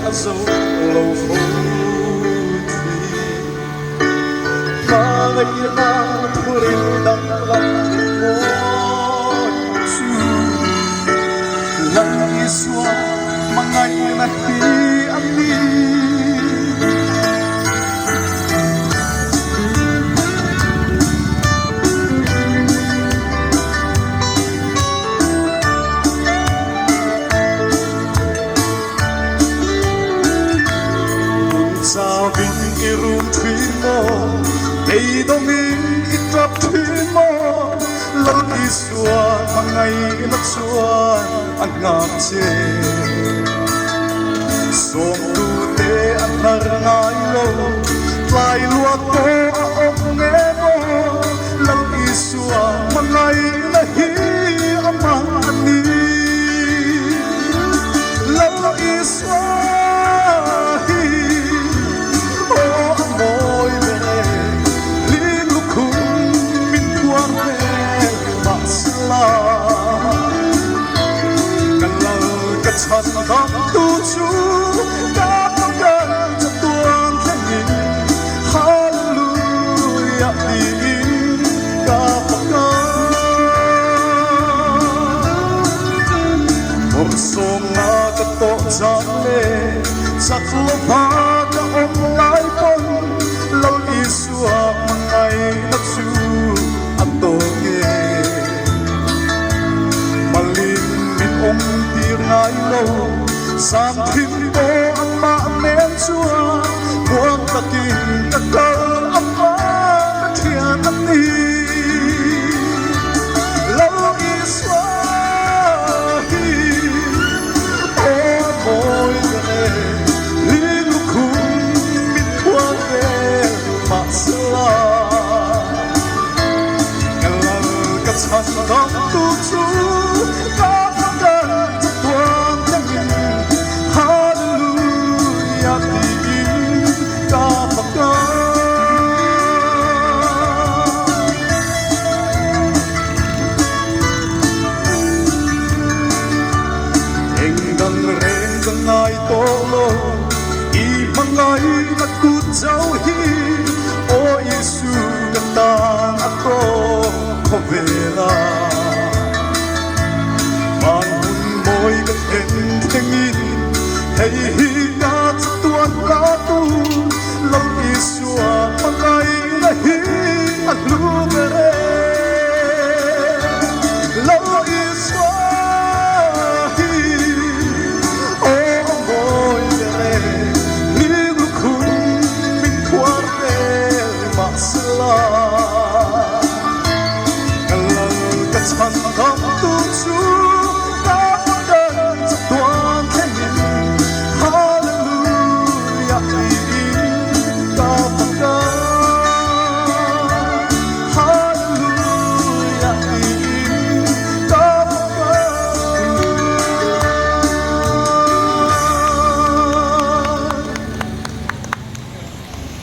a zo lo fu ma ngai na thurin dang lam mo chu lang iswa mangai na hi ami sao vinh irum thủy mo đây đông in itrap thủy mo lâu isua mangai nak suan ang ngam che som tu te an nar ngai lo lai lua ko a ok nge mo lâu isua mangai na hi amani lâu isua thật không tu chú đã không đơn cho tuôn thanh nhìn hallelujah đi ca phật một số ngã các tổ giang lệ chắc lúc hoa các ông lái con lâu đi xua mà ngày nắp chú ăn tổ nghề mà linh mình ông ngai lâu sam thim bo an ma men chua buông ta kinh ta cơ âm ma ta thian âm ni lâu iswa hi o boy gane linh khung mit thua về ma sala kalau kat san dong tu chu ngai to lo I mangai na ku zau hi o Yesu kata ako kovela man hun moi ka ten thengin hei hi